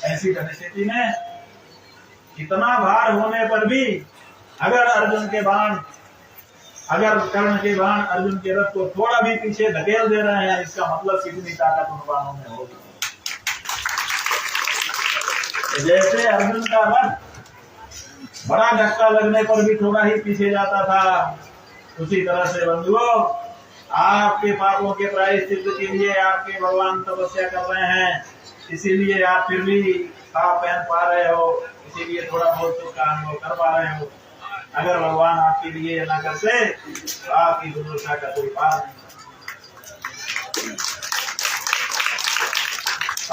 ऐसी परिस्थिति में इतना भार होने पर भी अगर कर्ण के बाण अर्जुन के रथ को थोड़ा भी पीछे धकेल दे रहे हैं, इसका मतलब कितनी ताकत उन बाणों में होगी। जैसे अर्जुन का रथ बड़ा धक्का लगने पर भी थोड़ा ही पीछे जाता था, उसी तरह से बंधुओं आपके पापों के प्रायश्चित के लिए आपके भगवान तपस्या कर रहे हैं, इसीलिए आप फिर भी आप पहन पा रहे हो, इसीलिए थोड़ा बहुत सुख का अनुभव कर पा रहे हो। अगर भगवान आपके लिए न करते तो आपकी दुर्दशा का कोई पार नहीं।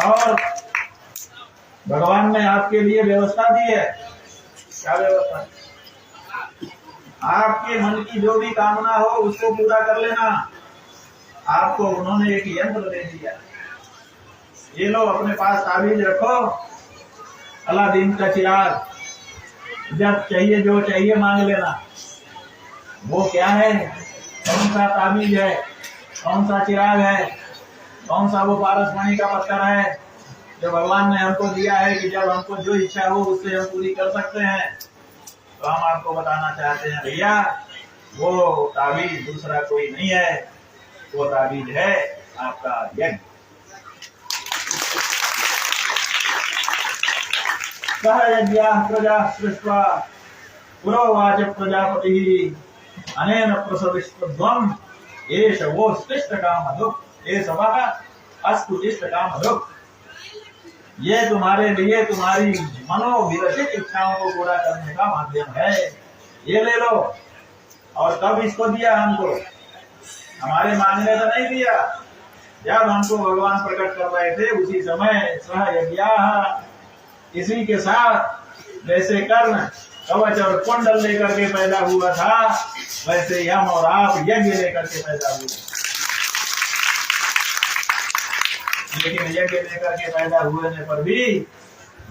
और भगवान ने आपके लिए व्यवस्था दी है। क्या व्यवस्था? आपके मन की जो भी कामना हो उसको पूरा कर लेना। आपको उन्होंने एक यंत्र दे दिया, ये लो अपने पास ताबीज रखो, अलादीन का चिराग, जब चाहिए जो चाहिए मांग लेना। वो क्या है, कौन सा ताबीज है, कौन सा चिराग है, कौन सा वो पारसमणि का पत्थर है जो भगवान ने हमको दिया है कि जब हमको जो इच्छा हो उससे हम पूरी कर सकते हैं। तो हम आपको बताना चाहते हैं भैया, वो ताबीज दूसरा कोई नहीं है, वो ताबीज है आपका यज्ञ। सह यज्ञाः प्रजा सृष्ट्वा पुरोवाच प्रजापतिः अनेन प्रसविष्टध्वम् एष वो इष्टकामधुक्, एष वः अस्तु इष्टकामधुक्। ये तुम्हारे लिए तुम्हारी मनोविरचित इच्छाओं को पूरा करने का माध्यम है, ये ले लो। और कब इसको दिया हमको? हमारे मांगने तो नहीं दिया, जब हमको भगवान प्रकट कर रहे थे उसी समय सह यज्ञाः, इसी के साथ जैसे कर्ण कवच और कुंडल लेकर के पैदा हुआ था, वैसे हम और आप यज्ञ लेकर के पैदा हुए। लेकिन यज्ञ लेकर के पैदा हुए पर भी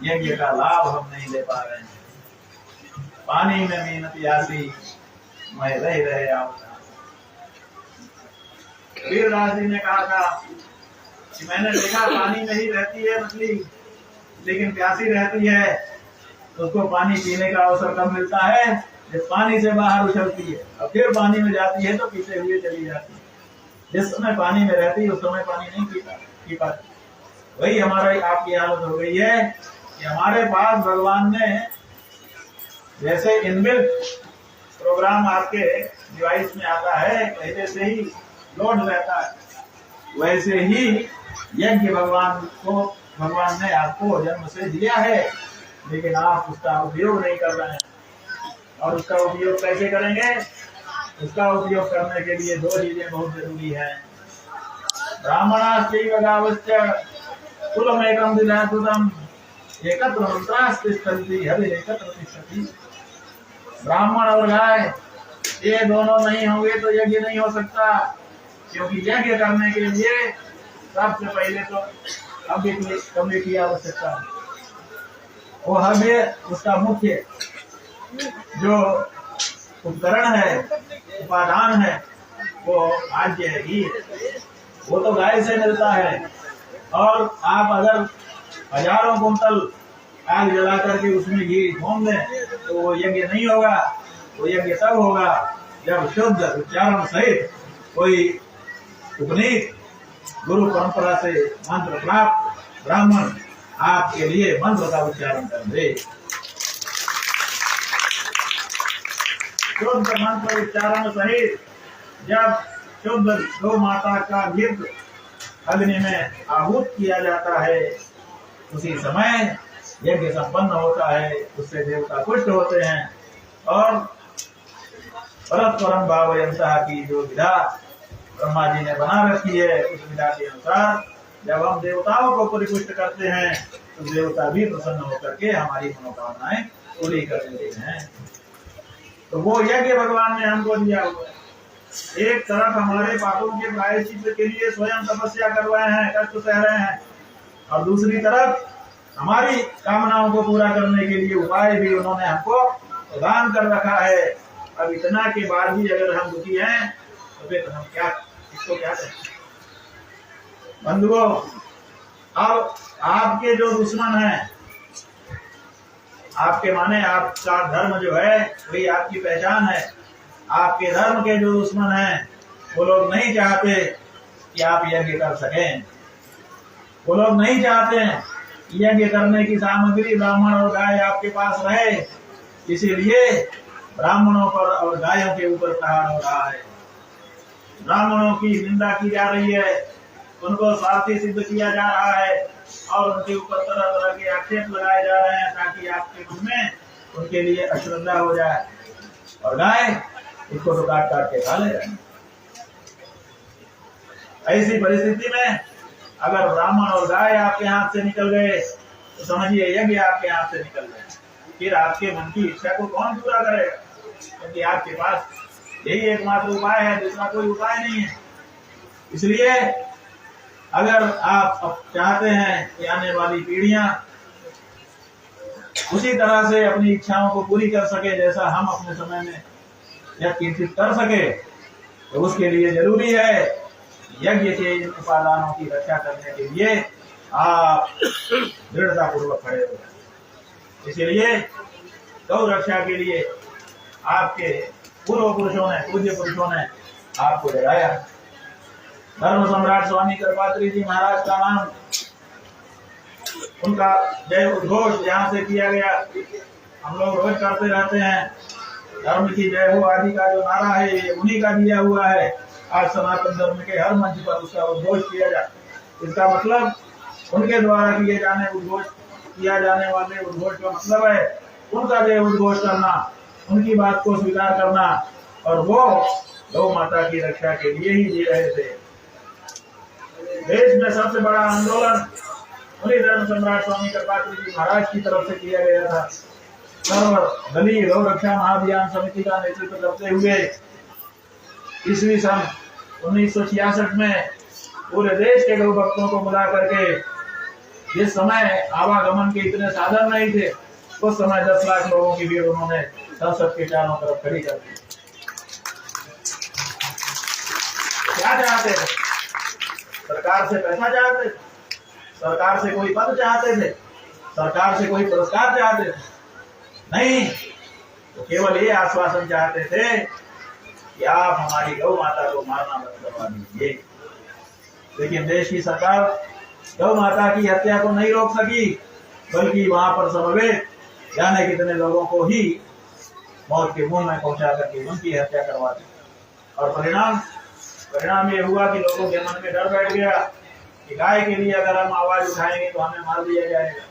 यज्ञ का लाभ हम नहीं ले पा रहे हैं। पानी में मेहनत प्यासी मैं रहे आप। वीरराज जी ने कहा था कि मैंने देखा पानी में ही रहती है मछली, लेकिन प्यासी रहती है, उसको पानी पीने का अवसर कब मिलता है? जब पानी से बाहर उछलती है और फिर पानी में जाती है तो पीते हुए चली जाती है। जिस समय पानी में रहती है उस समय पानी नहीं पी पाती। वही हमारा आपकी हालत हो गई है कि हमारे पास भगवान ने जैसे इनबिल्ट प्रोग्राम आपके डिवाइस में आता है, पहले से ही लोड रहता है, वैसे ही यज्ञ भगवान ने आपको जन्म से दिया है, लेकिन आप उसका उपयोग नहीं कर रहे हैं। और उसका उपयोग कैसे करेंगे? उसका उपयोग करने के लिए दो चीजें बहुत जरूरी है। ब्राह्मणाश्चैव गावश्च कुलमेकं विधातुतं एकत्र मंत्रास्तिष्ठन्ति हविरेकत्र तिष्ठति। ब्राह्मण और गाय ये दोनों नहीं होंगे तो यज्ञ नहीं हो सकता, क्योंकि यज्ञ करने के लिए सबसे पहले तो हव्य की आवश्यकता है। वो हव्य, उसका मुख्य जो उपकरण है, उपादान है, वो आज्य ही है। वो तो गाय से मिलता है। और आप अगर हजारों कुंतल आग जला करके उसमें घी घोम दें तो वो यज्ञ नहीं होगा। वो यज्ञ तब होगा जब शुद्ध उच्चारण सहित कोई उपनीत गुरु परंपरा से मंत्र प्राप्त ब्राह्मण आपके लिए मंत्र का उच्चारण कर दे। शुद्ध मंत्र उच्चारण सहित जब शुद्ध गौ माता का घृत अग्नि में आहूत किया जाता है, उसी समय यज्ञ संपन्न होता है, उससे देवता पुष्ट होते हैं। और परस्परम भावयंता की जो विधा ब्रह्मा जी ने बना रखी है, उस विधा के अनुसार जब हम देवताओं को परिपुष्ट करते हैं तो देवता भी प्रसन्न होकर के हमारी मनोकामनाएं पूरी कर देते हैं। तो वो यज्ञ भगवान ने हमको दिया हुआ है। एक तरफ हमारे पापों के प्रायश्चित के लिए स्वयं तपस्या कर रहे हैं, कष्ट सह रहे हैं, और दूसरी तरफ हमारी कामनाओं को पूरा करने के लिए उपाय भी उन्होंने हमको प्रदान कर रखा है। अब इतना के बाद भी अगर हम दुखी हैं तो फिर हम क्या, इसको क्या कहें? बंधुओं, अब आपके जो दुश्मन हैं, आपके माने आपका धर्म जो है वही आपकी पहचान है, आपके धर्म के जो दुश्मन हैं वो लोग नहीं चाहते कि आप यज्ञ कर सकें। वो लोग नहीं चाहते हैं यज्ञ करने की सामग्री ब्राह्मण और गाय आपके पास रहे, इसीलिए ब्राह्मणों पर और गायों के ऊपर प्रहार हो रहा है। ब्राह्मणों की निंदा की जा रही है, उनको स्वार्थी सिद्ध किया जा रहा है और उनके ऊपर तरह तरह के आक्षेप लगाए जा रहे हैं ताकि आपके मन में उनके लिए अश्रद्धा हो जाए। और गाय इसको तो काट काट के खा ले रहे हैं। ऐसी परिस्थिति में अगर ब्राह्मण और गाय आपके हाथ से निकल गए तो समझिए यज्ञ आपके हाथ से निकल गए। फिर आपके मन की इच्छा को कौन पूरा करेगा? क्योंकि आपके पास यही एकमात्र उपाय है, दूसरा कोई उपाय नहीं है। इसलिए अगर आप चाहते हैं कि आने वाली पीढ़ियां उसी तरह से अपनी इच्छाओं को पूरी कर सके जैसा हम अपने समय में या कीर्तित कर सके, तो उसके लिए जरूरी है यज्ञ के इन उपादानों की रक्षा करने के लिए आप दृढ़ता पूर्वक खड़े हो। इसलिए गौ रक्षा के लिए आपके पूर्व पुरुषों ने, पूज्य पुरुषों ने आपको जगाया। धर्म सम्राट स्वामी कृपात्री जी महाराज का नाम, उनका जय उद्घोष यहाँ से किया गया। हम लोग रोज करते रहते हैं, धर्म की जय हो आदि का जो नारा है ये उन्हीं का दिया हुआ है। आज सनातन धर्म के हर मंच पर उसका उद्घोष किया जाए। इसका मतलब उनके द्वारा किया जाने वाले उद्घोष का मतलब है उनका जय उद्घोष करना, उनकी बात को स्वीकार करना, और वो गौ माता की रक्षा के लिए ही जी रहे थे। देश में सबसे बड़ा आंदोलन उन्हीं धर्म सम्राट स्वामी कृपात्री जी महाराज की तरफ से किया गया था। सर्वदलीय गौ रक्षा महाअभियान समिति का नेतृत्व करते हुए ईस्वी सन 1966 में पूरे देश के गौ भक्तों को मिला करके, जिस समय आवागमन के इतने साधन नहीं थे, उस समय 10 लाख लोगों की भीड़ उन्होंने संसद के चारों तरफ खड़ी कर दी। क्या चाहते थे? सरकार से पैसा चाहते थे? सरकार से कोई पद चाहते थे? सरकार से कोई पुरस्कार चाहते थे? नहीं, तो केवल ये आश्वासन चाहते थे कि आप हमारी गौ माता को मारना बंद करवा दीजिए। लेकिन देश की सरकार गौ माता की हत्या को नहीं रोक सकी, बल्कि वहां पर समवेत जाने कितने लोगों को ही मौत के मुंह में पहुंचा करके उनकी हत्या करवा दी। और परिणाम ये हुआ कि लोगों के मन में डर बैठ गया कि गाय के लिए अगर हम आवाज उठाएंगे तो हमें मार दिया जाएगा।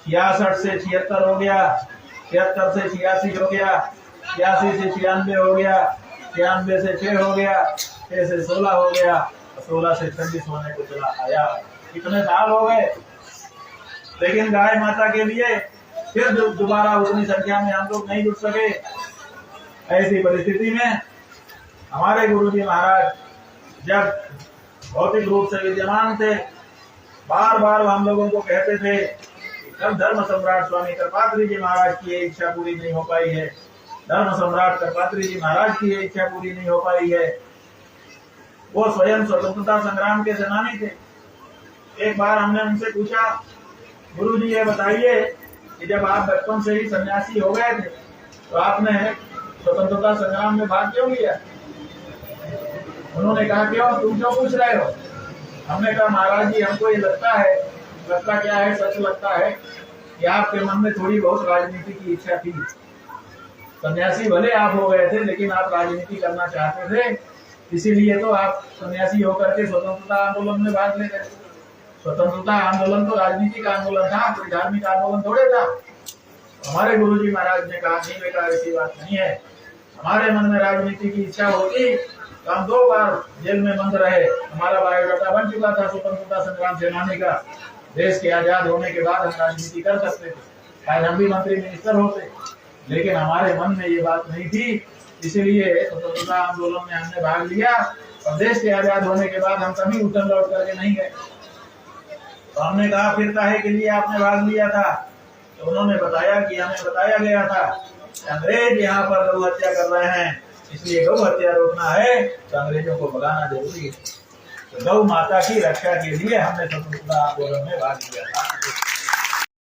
66 से 76 हो गया, 76 से 86 हो गया, 86 से 96 हो गया, 96 से 6 हो गया, 6 से 16 हो गया, 16 से 26 होने को चला आया। कितने साल हो गए, लेकिन गाय माता के लिए फिर दोबारा उतनी संख्या में हम लोग नहीं जुट सके। ऐसी परिस्थिति में हमारे गुरुजी महाराज जब भौतिक रूप से विद्यमान थे, बार बार हम लोगों को कहते थे कि जब धर्म सम्राट स्वामी कृपात्री जी महाराज की इच्छा पूरी नहीं हो पाई है, धर्म सम्राट कृपात्री जी महाराज की इच्छा पूरी नहीं हो पाई है। वो स्वयं स्वतंत्रता संग्राम के सेनानी थे। एक बार हमने उनसे पूछा, गुरुजी ये बताइए कि जब आप बचपन से ही सन्यासी हो गए थे तो आपने स्वतंत्रता संग्राम में भाग क्यों लिया? उन्होंने कहा, क्यों, तुम क्यों पूछ रहे हो? हमने कहा, महाराज जी हमको ये लगता क्या है, सच लगता है कि आपके मन में थोड़ी बहुत राजनीति की इच्छा थी। सन्यासी भले आप हो गए थे, लेकिन आप राजनीति करना चाहते थे, इसीलिए तो आप सन्यासी होकर के स्वतंत्रता आंदोलन में भाग ले गए। स्वतंत्रता आंदोलन तो राजनीति का आंदोलन था, कोई धार्मिक आंदोलन थोड़े था। हमारे गुरुजी महाराज ने कहा, नहीं बेटा ऐसी बात नहीं है, हमारे मन में राजनीति की इच्छा होती तो हम 2 बार जेल में बंद रहे, हमारा बायोडाटा बन चुका था स्वतंत्रता संग्राम सेनानी का। देश के आजाद होने के बाद हम राजनीति कर सकते थे, शायद हम भी मंत्री मिनिस्टर होते, लेकिन हमारे मन में ये बात नहीं थी। इसीलिए स्वतंत्रता आंदोलन में हमने भाग लिया और देश के आजाद होने के बाद हम कभी उतर लौट करके नहीं गए। तो हमने कहा, फिर काहे के लिए आपने भाग लिया था? तो उन्होंने बताया कि हमें बताया गया था अंग्रेज यहाँ पर गौ हत्या कर रहे हैं, इसलिए गौ हत्या रोकना है तो अंग्रेजों को भगाना जरूरी है। गौ माता की रक्षा के लिए हमने स्वतंत्रता आंदोलन में भाग लिया था।